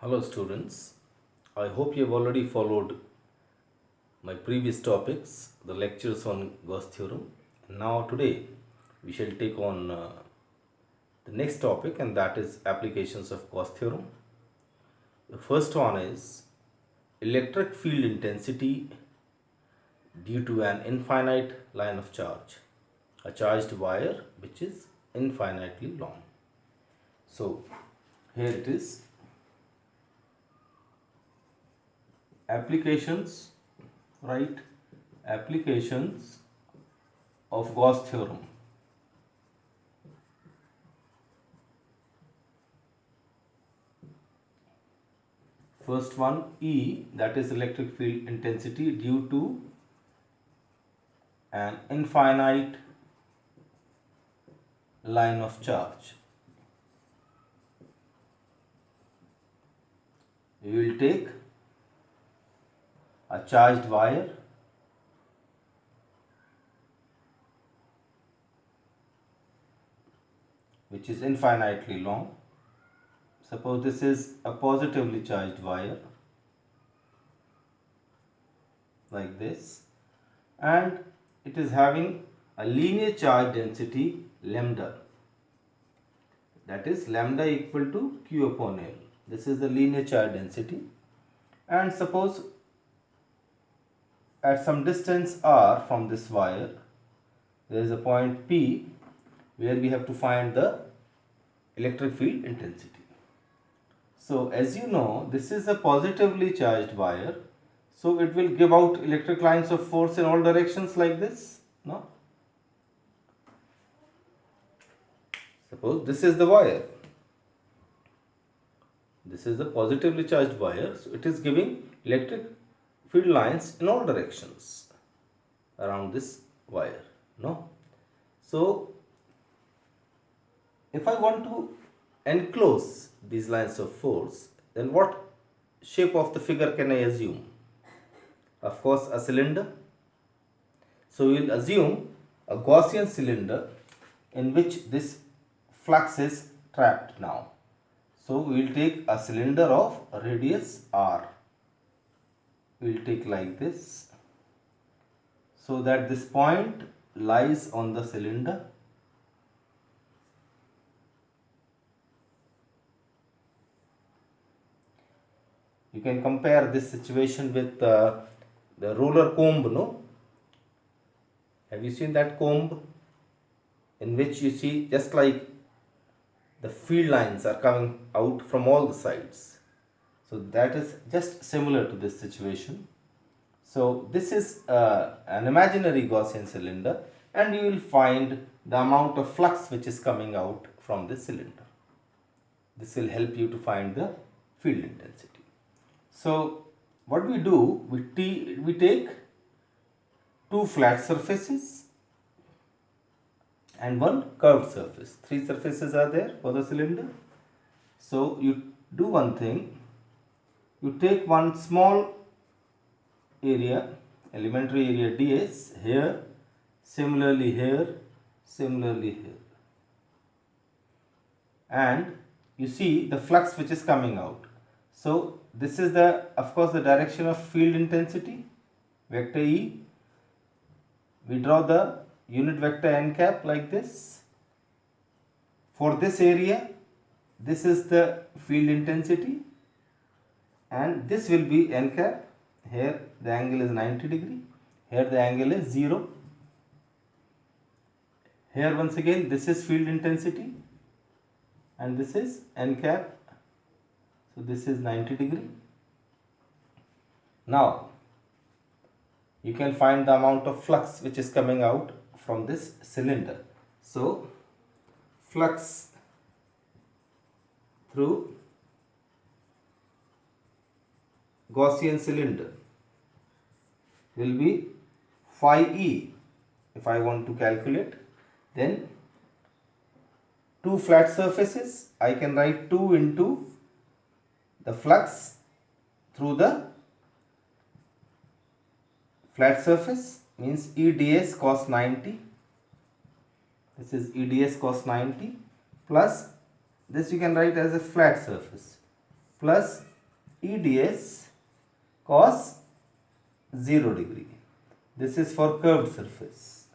Hello students, I hope you have already followed my previous topics, the lectures on Gauss theorem. Now today we shall take on the next topic, and that is applications of Gauss theorem. The first one is electric field intensity due to an infinite line of charge, a charged wire which is infinitely long. So here it is, applications, right? Applications of Gauss theorem. First one, E, that is electric field intensity due to an infinite line of charge. We will take a charged wire which is infinitely long. Suppose this is a positively charged wire like this, and it is having a linear charge density lambda, that is lambda equal to q upon L. This is the linear charge density, and suppose at some distance r from this wire there is a point P where we have to find the electric field intensity. So as you know, this is a positively charged wire, so it will give out electric lines of force in all directions like this. No? Suppose this is the wire. This is the positively charged wire, so it is giving electric field lines in all directions around this wire. No? So if I want to enclose these lines of force, then what shape of the figure can I assume? Of course, a cylinder. So we will assume a Gaussian cylinder in which this flux is trapped now. So we will take a cylinder of radius r. We will take like this, so that this point lies on the cylinder. You can compare this situation with the roller comb, no? Have you seen that comb in which you see just like the field lines are coming out from all the sides? So that is just similar to this situation. So this is an imaginary Gaussian cylinder, and you will find the amount of flux which is coming out from this cylinder. This will help you to find the field intensity. So what we do, we take two flat surfaces and one curved surface. Three surfaces are there for the cylinder. So you do one thing, you take one small area, elementary area ds here, similarly here, similarly here, and you see the flux which is coming out. So this is the, of course, the direction of field intensity, vector E. We draw the unit vector n cap like this. For this area, this is the field intensity, and this will be n cap. Here the angle is 90 degree, here the angle is 0. Here once again this is field intensity, and this is n cap, so this is 90 degree. Now you can find the amount of flux which is coming out from this cylinder. So flux through Gaussian cylinder will be phi E. If I want to calculate, then two flat surfaces, I can write 2 into the flux through the flat surface, means E ds cos 90. This is E ds cos 90, plus this you can write as a flat surface, plus EDS cos 0 degree. This is for curved surface.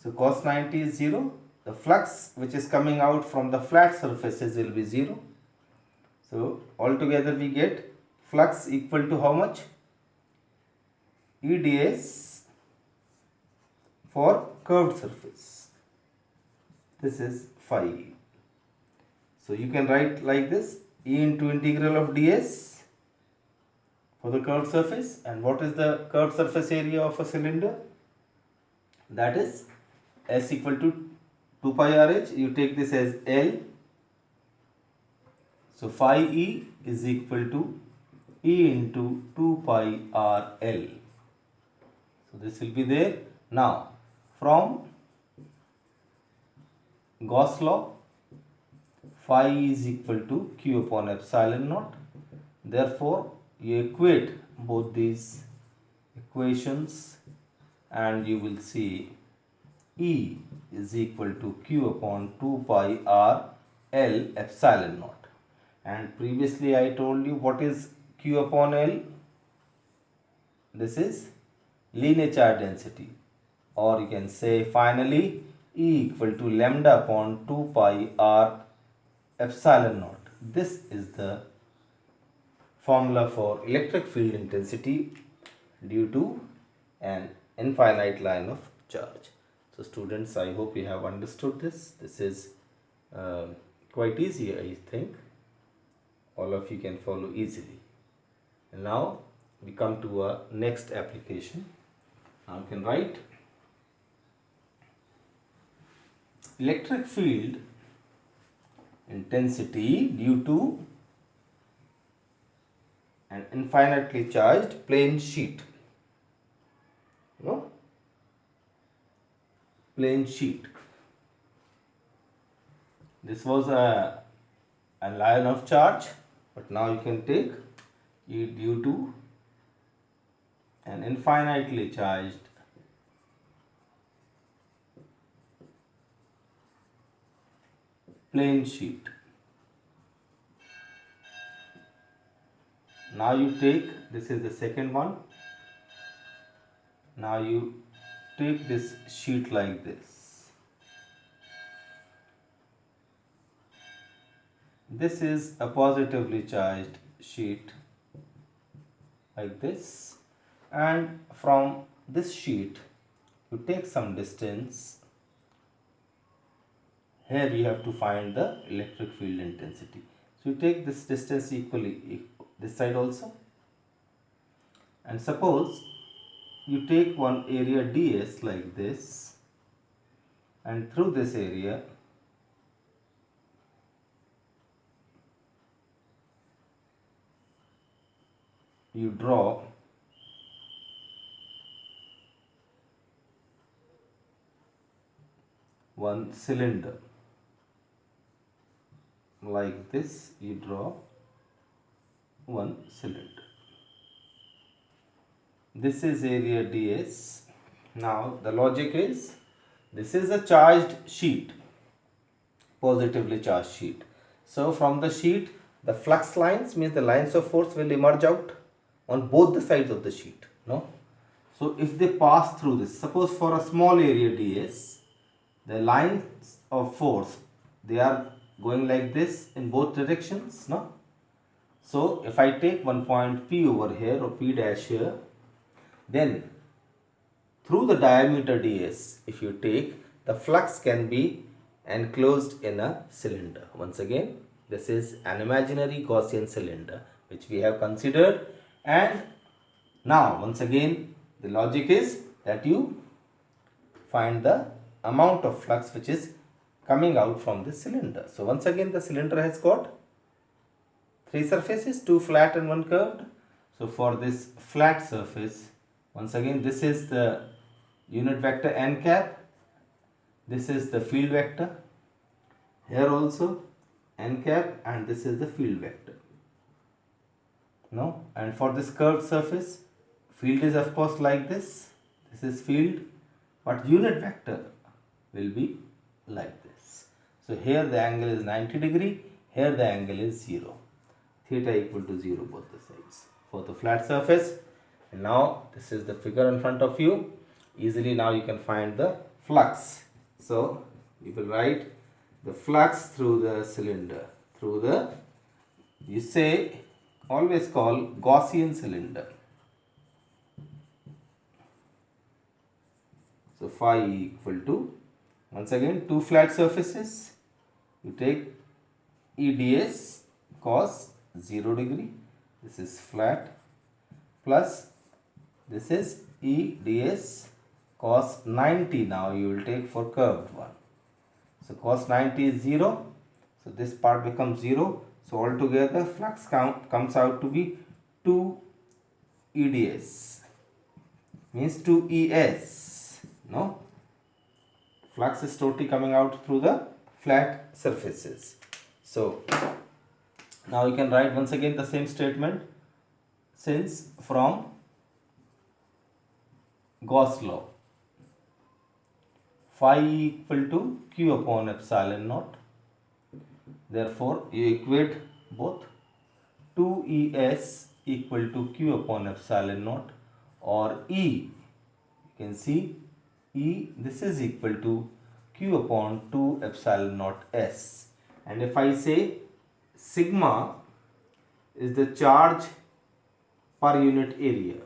So cos 90 is 0. The flux which is coming out from the flat surfaces will be 0. So altogether we get flux equal to how much? EDS for curved surface. This is phi. So you can write like this: E into integral of ds for the curved surface. And what is the curved surface area of a cylinder? That is S equal to 2 pi RH. You take this as L. So phi E is equal to E into 2 pi RL. So this will be there. Now from Gauss law, phi is equal to Q upon epsilon naught. Therefore you equate both these equations and you will see E is equal to Q upon 2 pi R L epsilon naught. And previously I told you what is Q upon L. This is linear charge density, or you can say finally E equal to lambda upon 2 pi R epsilon naught. This is the formula for electric field intensity due to an infinite line of charge. So students, I hope you have understood this. This is quite easy, I think. All of you can follow easily. And now we come to a next application. Now you can write electric field intensity due to an infinitely charged plane sheet. No? Plane sheet. This was a line of charge, but now you can take it due to an infinitely charged plane sheet. Now you take, this is the second one. Now you take this sheet like this. This is a positively charged sheet like this, and from this sheet you take some distance. Here you have to find the electric field intensity. So you take this distance equally this side also, and suppose you take one area ds like this, and through this area you draw one cylinder like this. You draw one cylinder. This is area ds. Now the logic is, this is a charged sheet, positively charged sheet. So from the sheet the flux lines, means the lines of force, will emerge out on both the sides of the sheet. No? So if they pass through this, suppose for a small area ds, the lines of force, they are going like this in both directions. No? So if I take one point P over here, or P dash here, then through the diameter ds, if you take, the flux can be enclosed in a cylinder. Once again, this is an imaginary Gaussian cylinder which we have considered. And now once again the logic is that you find the amount of flux which is coming out from this cylinder. So once again the cylinder has got three surfaces, two flat and one curved. So for this flat surface, once again this is the unit vector n cap, this is the field vector, here also n cap, and this is the field vector. No? And for this curved surface, field is of course like this is field, but unit vector will be like this. So here the angle is 90 degree, here the angle is 0. theta equal to 0 both the sides for the flat surface. And now this is the figure in front of you. Easily now you can find the flux. So you will write the flux through the cylinder, through the, you say, always call Gaussian cylinder. So phi equal to, once again, two flat surfaces. You take EDS cos 0 degree, this is flat, plus this is EDS cos 90. Now you will take for curved one. So cos 90 is 0. So this part becomes 0. So altogether flux comes out to be 2 EDS, means 2 ES. No? Flux is totally coming out through the flat surfaces. So now you can write once again the same statement, since from Gauss law, phi equal to q upon epsilon naught. Therefore you equate both, 2Es equal to q upon epsilon naught, or E, you can see E, this is equal to q upon 2 epsilon naught S. And if I say sigma is the charge per unit area,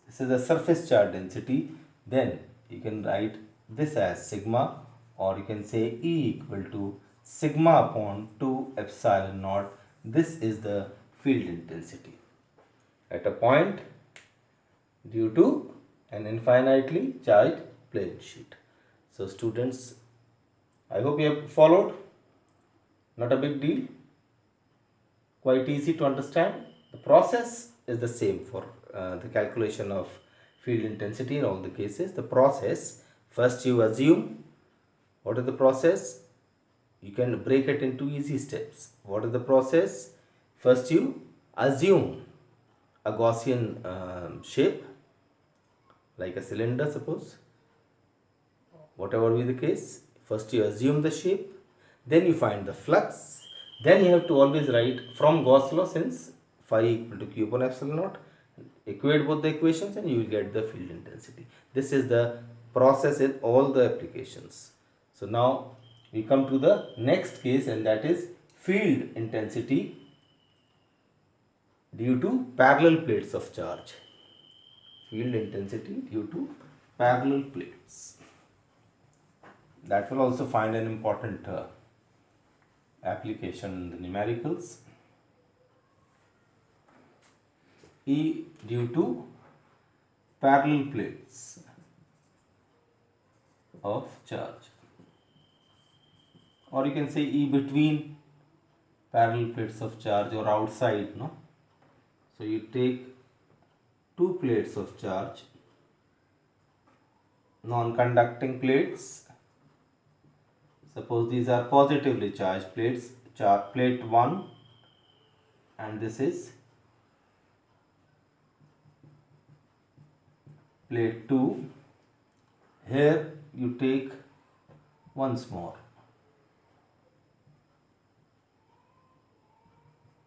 this is the surface charge density, then you can write this as sigma, or you can say E equal to sigma upon 2 epsilon naught. This is the field intensity at a point due to an infinitely charged plane sheet. So students, I hope you have followed. Not a big deal, quite easy to understand. The process is the same for the calculation of field intensity in all the cases. The process, first you assume, what is the process? You can break it into easy steps. What is the process? First you assume a Gaussian shape, like a cylinder suppose, whatever be the case. First you assume the shape, then you find the flux, then you have to always write from Gauss law, since phi equal to q upon epsilon naught, equate both the equations and you will get the field intensity. This is the process in all the applications. So now we come to the next case, and that is field intensity due to parallel plates of charge. Field intensity due to parallel plates. That will also find an important application in the numericals. E due to parallel plates of charge, or you can say E between parallel plates of charge, or outside, no? So you take two plates of charge, non-conducting plates. Suppose these are positively charged plates, plate 1 and this is plate 2. Here you take once more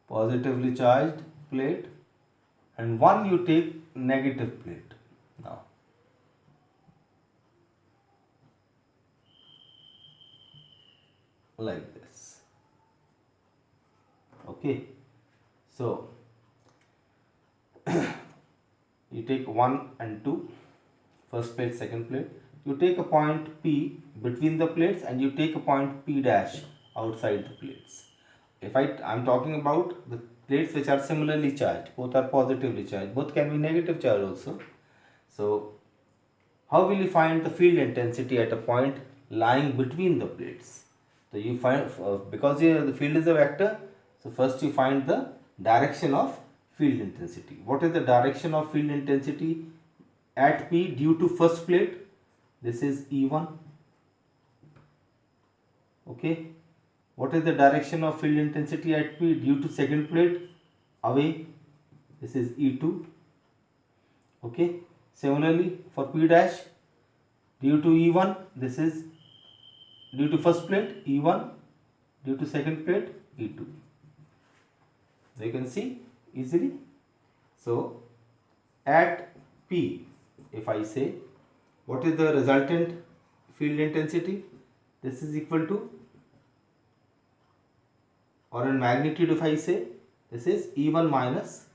positively charged plate, and one you take negative plate. Now like this. Okay, so you take 1 and 2, first plate, second plate. You take a point P between the plates, and you take a point P dash outside the plates. If I'm talking about the plates which are similarly charged, both are positively charged, both can be negative charge also. So how will you find the field intensity at a point lying between the plates? So you find, because the field is a vector, so first you find the direction of field intensity. What is the direction of field intensity at P due to first plate? This is E1. Okay. What is the direction of field intensity at P due to second plate? Away. This is E2. Okay. Similarly for P dash, due to E1, this is due to first plate E1, due to second plate E2. Now you can see easily. So at P, if I say what is the resultant field intensity, this is equal to, or in magnitude if I say, this is E1 minus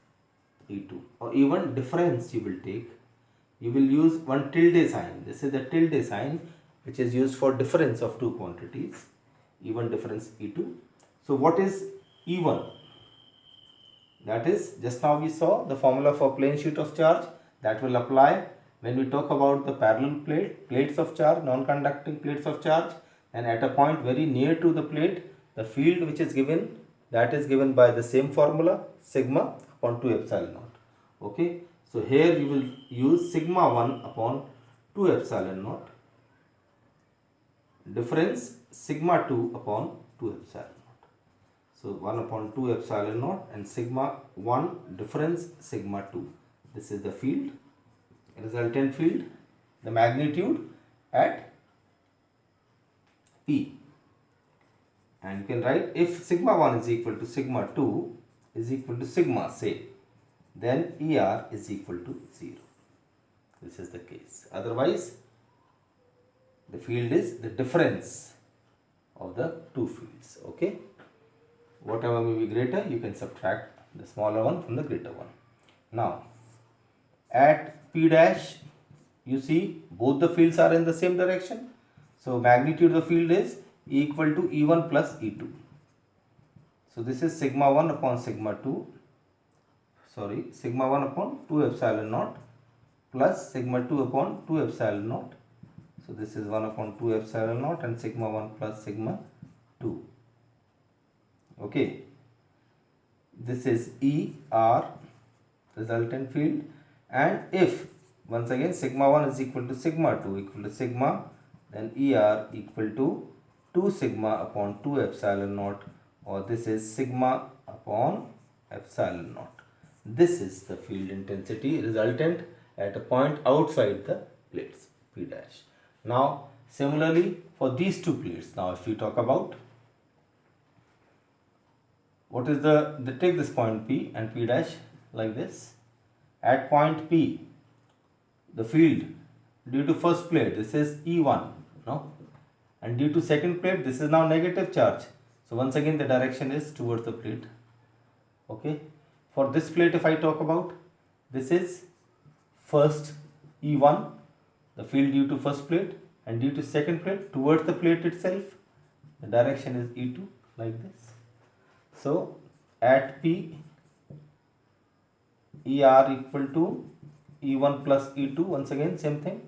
E2, or even difference you will take. You will use one tilde sign. This is the tilde sign which is used for difference of two quantities, E1 difference E2. So what is E1? That is, just now we saw the formula for plane sheet of charge that will apply when we talk about the parallel plates of charge, non-conducting plates of charge, and at a point very near to the plate, the field which is given, that is given by the same formula, sigma upon 2 epsilon naught. Okay, so here you will use sigma 1 upon 2 epsilon naught, difference sigma 2 upon 2 epsilon. So 1 upon 2 epsilon naught and sigma 1 difference sigma 2. This is the field, resultant field, the magnitude at P. And you can write, if sigma 1 is equal to sigma 2 is equal to sigma, say, then ER is equal to 0. This is the case. Otherwise, the field is the difference of the two fields. Okay. Whatever may be greater, you can subtract the smaller one from the greater one. Now, at P dash, you see both the fields are in the same direction. So, magnitude of the field is equal to E1 plus E2. So, this is sigma 1 upon sigma 2, sigma 1 upon 2 epsilon naught plus sigma 2 upon 2 epsilon naught. So, this is 1 upon 2 epsilon naught and sigma 1 plus sigma 2. Okay, this is ER, resultant field, and if once again sigma 1 is equal to sigma 2 equal to sigma, then ER equal to 2 sigma upon 2 epsilon naught, or this is sigma upon epsilon naught. This is the field intensity resultant at a point outside the plates P dash. Now similarly for these two plates, now if we talk about what is the take this point P and P dash like this. At point P, the field due to first plate, this is E1, no? And due to second plate, this is now negative charge. So once again the direction is towards the plate. Okay. For this plate, if I talk about, this is first E1, the field due to first plate, and due to second plate towards the plate itself, the direction is E2 like this. So at P, ER equal to E1 plus E2, once again same thing.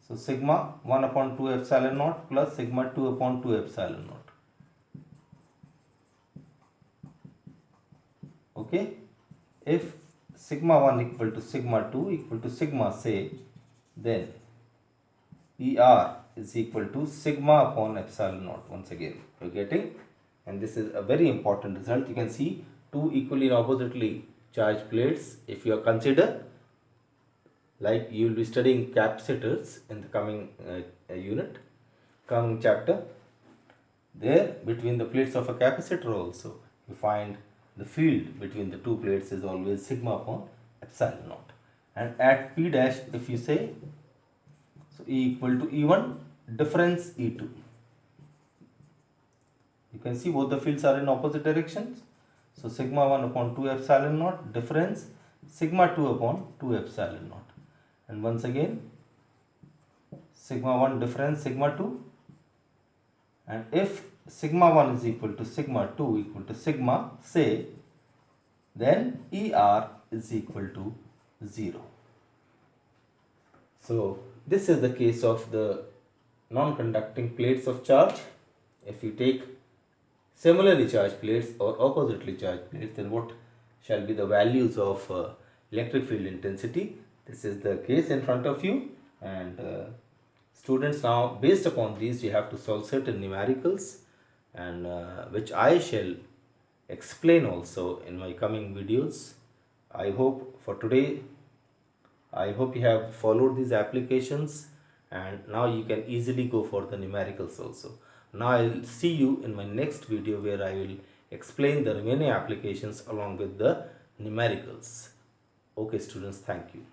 So sigma 1 upon 2 epsilon naught plus sigma 2 upon 2 epsilon naught. Okay, if sigma 1 equal to sigma 2 equal to sigma, say, then ER is equal to sigma upon epsilon naught. Once again, you're getting, and this is a very important result. You can see two equally and oppositely charged plates. If you consider, like you will be studying capacitors in the coming coming chapter, there between the plates of a capacitor also you find the field between the two plates is always sigma upon epsilon naught. And at P dash, if you say, so E equal to E1 difference E2. You can see both the fields are in opposite directions. So sigma 1 upon 2 epsilon naught difference sigma 2 upon 2 epsilon naught. And once again sigma 1 difference sigma 2. And if sigma 1 is equal to sigma 2 equal to sigma, say, then ER is equal to 0. So this is the case of the non-conducting plates of charge. If you take similarly charged plates or oppositely charged plates, then what shall be the values of electric field intensity? This is the case in front of you, and students, now based upon these you have to solve certain numericals, and which I shall explain also in my coming videos. I hope for today, I hope you have followed these applications, and now you can easily go for the numericals also. Now I will see you in my next video where I will explain the remaining applications along with the numericals. Okay students, thank you.